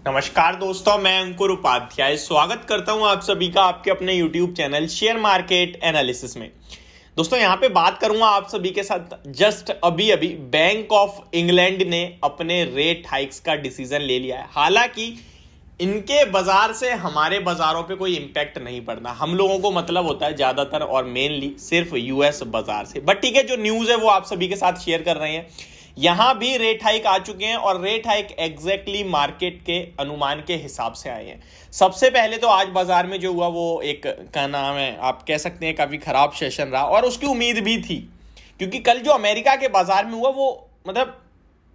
नमस्कार दोस्तों, मैं अंकुर उपाध्याय स्वागत करता हूं आप सभी का आपके अपने YouTube channel share market analysis में। दोस्तों यहां पे बात करूंगा आप सभी के साथ। जस्ट अभी अभी बैंक ऑफ इंग्लैंड ने अपने रेट हाइक्स का डिसीजन ले लिया है। हालांकि इनके बाजार से हमारे बाजारों पे कोई इंपैक्ट नहीं पड़ना, हम लोगों को मतलब होता है ज्यादातर और मेनली सिर्फ यूएस बाजार से। बट ठीक है, जो न्यूज है वो आप सभी के साथ शेयर कर रहे हैं। यहां भी रेट हाइक आ चुके हैं और रेट हाइक एग्जैक्टली मार्केट के अनुमान के हिसाब से आए हैं। सबसे पहले तो आज बाजार में जो हुआ वो एक का नाम है, आप कह सकते हैं काफी खराब सेशन रहा और उसकी उम्मीद भी थी, क्योंकि कल जो अमेरिका के बाजार में हुआ वो मतलब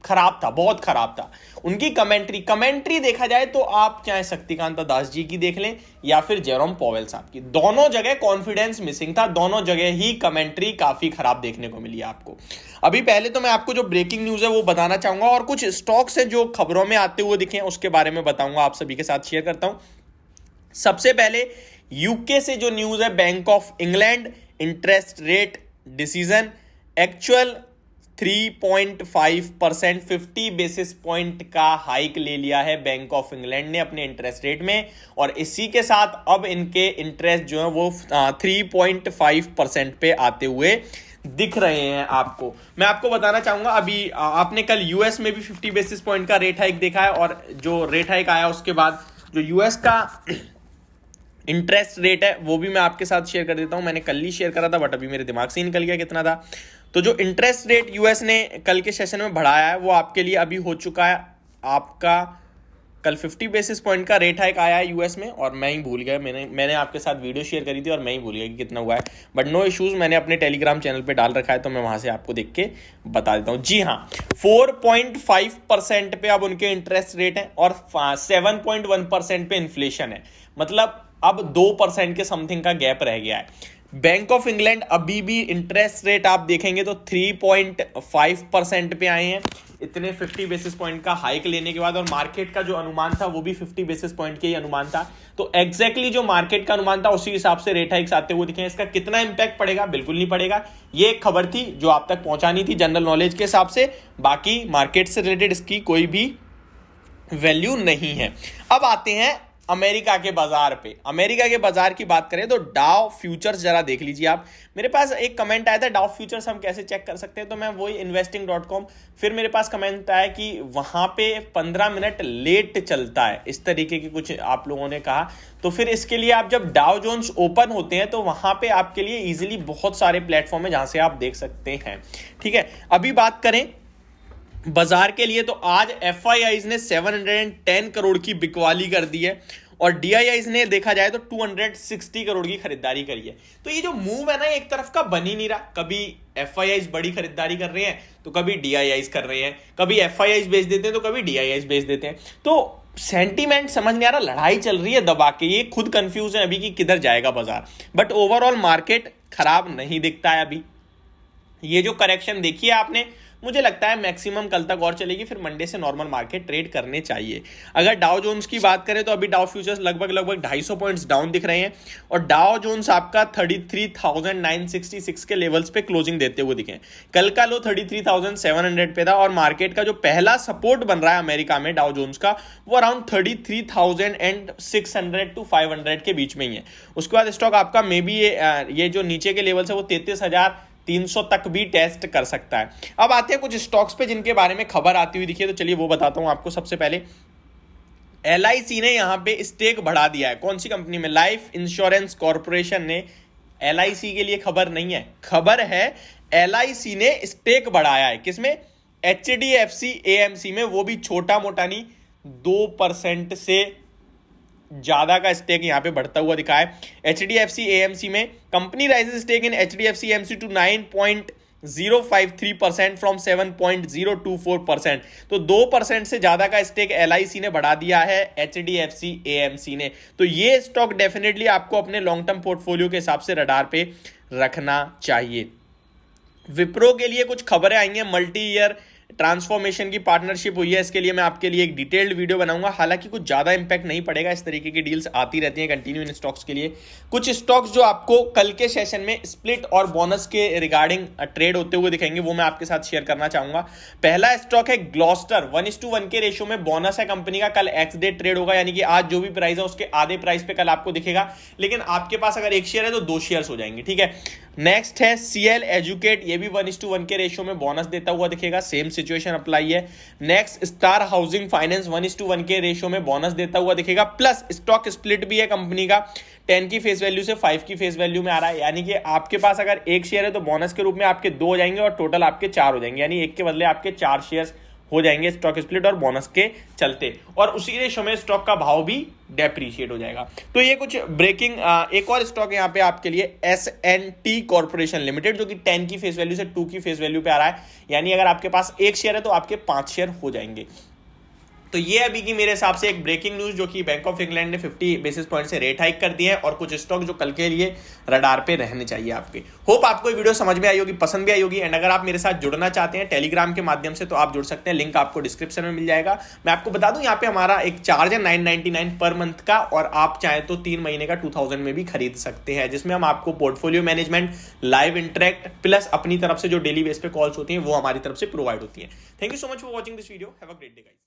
खराब था, बहुत खराब था। उनकी कमेंट्री देखा जाए तो आप चाहे शक्तिकांता दास जी की देख लें या फिर जेरोम पॉवेल साहब की, दोनों जगह कॉन्फिडेंस मिसिंग था, दोनों जगह ही कमेंट्री काफी खराब देखने को मिली आपको। अभी पहले तो मैं आपको जो ब्रेकिंग न्यूज है वो बताना चाहूंगा और कुछ स्टॉक्स हैं जो खबरों में आते हुए दिखे उसके बारे में बताऊंगा, आप सभी के साथ शेयर करता हूं। सबसे पहले यूके से जो न्यूज है, bank of England interest rate decision actual 3.5% 50 basis point का हाइक ले लिया है बैंक ऑफ इंग्लैंड ने अपने इंटरेस्ट रेट में, और इसी के साथ अब इनके इंटरेस्ट जो है वो 3.5% पे आते हुए दिख रहे हैं आपको। मैं आपको बताना चाहूंगा, अभी आपने कल यूएस में भी 50 बेसिस पॉइंट का रेट हाइक देखा है, और जो रेट हाइक आया उसके बाद जो यूएस का इंटरेस्ट रेट है वो भी मैं आपके साथ शेयर कर देता हूं। मैंने कल ही शेयर करा था बट अभी मेरे दिमाग से ही निकल गया कितना था। तो जो इंटरेस्ट रेट यूएस ने कल के सेशन में बढ़ाया है वो आपके लिए अभी हो चुका है आपका, कल 50 बेसिस पॉइंट का रेट हाइक आया है यूएस में, और मैं ही भूल गया, मैंने आपके साथ वीडियो शेयर करी थी और मैं ही भूल गया कि कितना हुआ है। बट नो इश्यूज, मैंने अपने टेलीग्राम चैनल पे डाल रखा है तो मैं वहां से आपको देख के बता देता हूं। जी हाँ, 4.5% पे अब उनके इंटरेस्ट रेट है और 7.1% पे इन्फ्लेशन है, मतलब अब 2% के समथिंग का गैप रह गया है। बैंक ऑफ इंग्लैंड अभी भी इंटरेस्ट रेट आप देखेंगे तो 3.5% पे आए हैं इतने 50 बेसिस पॉइंट का हाइक लेने के बाद, और मार्केट का जो अनुमान था वो भी 50 बेसिस पॉइंट के ही अनुमान था। तो एग्जैक्टली जो मार्केट का अनुमान था उसी हिसाब से रेट हाइक्स आते हुए दिखे। इसका कितना इंपैक्ट पड़ेगा, बिल्कुल नहीं पड़ेगा। ये एक खबर थी जो आप तक पहुंचानी थी जनरल नॉलेज के हिसाब से, बाकी मार्केट से रिलेटेड इसकी कोई भी वैल्यू नहीं है। अब आते हैं अमेरिका के बाजार पे। अमेरिका के बाजार की बात करें तो डाउ फ्यूचर्स जरा देख लीजिए आप। मेरे पास एक कमेंट आया था डाउ फ्यूचर्स हम कैसे चेक कर सकते हैं, तो मैं वही investing.com, फिर मेरे पास कमेंट आया कि वहां पे 15 मिनट लेट चलता है, इस तरीके की कुछ आप लोगों ने कहा। तो फिर इसके लिए आप जब डाउ जोन्स ओपन होते हैं तो वहां पे आपके लिए इजिली बहुत सारे प्लेटफॉर्म है जहां से आप देख सकते हैं। ठीक है, अभी बात करें बाजार के लिए तो आज एफआईआईज ने 710 करोड़ की बिकवाली कर दी है और डीआईआईज ने देखा जाए तो 260 करोड़ की खरीदारी करी है। तो ये जो मूव है ना, एक तरफ का बन ही नहीं रहा। कभी एफआईआईज बड़ी खरीदारी कर रहे हैं तो कभी डीआईआईज कर रहे हैं, कभी एफआईआईज बेच देते हैं तो कभी डीआईआईज बेच देते हैं। तो सेंटीमेंट समझ नहीं आ रहा, लड़ाई चल रही है दबा के, ये खुद कंफ्यूज है अभी कि किधर जाएगा बाजार। बट ओवरऑल मार्केट खराब नहीं दिखता है अभी। ये जो करेक्शन देखी है आपने, मुझे लगता है मैक्सिमम कल तक और चलेगी, फिर मंडे से नॉर्मल मार्केट ट्रेड करने चाहिए। अगर डाउ जोन्स की बात करें तो अभी डाउ फ्यूचर्स लगभग 250 पॉइंट्स डाउन दिख रहे हैं और डाउ जोन्स आपका 33,966 के लेवल्स पे क्लोजिंग देते हुए दिखे। कल का लो 33,700 पे था और मार्केट का जो पहला सपोर्ट बन रहा है अमेरिका में डाउ जोन्स का वो अराउंड 33,600 टू 500 के बीच में ही है। उसके बाद स्टॉक आपका मे बी ये जो नीचे के लेवल्स है वो 33,300 तक भी टेस्ट कर सकता है। अब आते हैं कुछ स्टॉक्स पे जिनके बारे में खबर आती हुई दिखी है, तो चलिए वो बताता हूं आपको। सबसे पहले एलआईसी ने यहां पे स्टेक बढ़ा दिया है। कौन सी कंपनी में? लाइफ इंश्योरेंस कॉर्पोरेशन ने। एलआईसी के लिए खबर नहीं है, खबर है एलआईसी ने स्टेक बढ़ाया है। किसमें? एचडीएफसी एएमसी में, वो भी छोटा मोटा नहीं, 2% से ज्यादा का स्टेक यहां पे बढ़ता हुआ दिखा है एचडीएफसी एएमसी में। Company rises stake in HDFC AMC to 9.053% from 7.024%। तो 2% से ज्यादा का स्टेक एलआईसी ने बढ़ा दिया है एचडीएफसी एएमसी ने। तो ये स्टॉक डेफिनेटली आपको अपने लॉन्ग टर्म पोर्टफोलियो के हिसाब से रडार पे रखना चाहिए। विप्रो के लिए कुछ खबरें आई हैं। मल्टी ईयर ट्रांसफॉर्मेशन की पार्टनरशिप हुई है, इसके लिए मैं आपके लिए एक डिटेल्ड वीडियो बनाऊंगा। हालांकि कुछ ज्यादा इंपैक्ट नहीं पड़ेगा, इस तरीके की डील्स आती रहती हैं कंटिन्यू इन स्टॉक्स के लिए। कुछ स्टॉक्स जो आपको कल के सेशन में स्प्लिट और बोनस के रिगार्डिंग ट्रेड होते हुए दिखेंगे, वो मैं आपके साथ शेयर करना चाहूंगा। पहला स्टॉक है ग्लॉस्टर, 1:1 के रेशियो में बोनस है कंपनी का। कल एक्स डे ट्रेड होगा, यानी कि आज जो भी प्राइस है उसके आधे प्राइस पे कल आपको दिखेगा, लेकिन आपके पास अगर एक शेयर है तो 2 शेयर हो जाएंगे, ठीक है। नेक्स्ट है सीएल एजुकेट, ये भी 1:1 के रेशियो में बोनस देता हुआ दिखेगा, सेम सिचुएशन अप्लाई है। नेक्स्ट स्टार हाउसिंग फाइनेंस, 1:1 के रेशियो में बोनस देता हुआ दिखेगा, प्लस स्टॉक स्प्लिट भी है कंपनी का, 10 की फेस वैल्यू से 5 की फेस वैल्यू में आ रहा है। यानी कि आपके पास अगर एक शेयर है तो बोनस के रूप में आपके 2 हो जाएंगे और टोटल आपके 4 हो जाएंगे, यानी एक के बदले आपके 4 शेयर हो जाएंगे स्टॉक स्प्लिट और बोनस के चलते, और उसी रेशो में स्टॉक का भाव भी डेप्रीशिएट हो जाएगा। तो ये कुछ ब्रेकिंग। एक और स्टॉक यहां पे आपके लिए SNT कॉर्पोरेशन लिमिटेड, जो कि 10 की फेस वैल्यू से 2 की फेस वैल्यू पे आ रहा है, यानी अगर आपके पास एक शेयर है तो आपके 5 शेयर हो जाएंगे। तो ये अभी की मेरे हिसाब से एक ब्रेकिंग न्यूज, जो कि बैंक ऑफ इंग्लैंड ने 50 बेसिस पॉइंट से रेट हाइक कर दिए हैं, और कुछ स्टॉक जो कल के लिए रडार पे रहने चाहिए आपके। होप आपको ये वीडियो समझ में आई होगी, पसंद भी आई होगी। एंड अगर आप मेरे साथ जुड़ना चाहते हैं टेलीग्राम के माध्यम से तो आप जुड़ सकते हैं, लिंक आपको डिस्क्रिप्शन में मिल जाएगा। मैं आपको बता दूं यहाँ पे हमारा एक चार्ज है 999 पर मंथ का, और आप चाहें तो 3 महीने का 2000 में भी खरीद सकते हैं, जिसमें हम आपको portfolio management, live interact plus अपनी तरफ से जो डेली बेस पे कॉल्स होती हैं वो हमारी तरफ से प्रोवाइड होती है। Thank you so much for watching this video. Have a great day guys.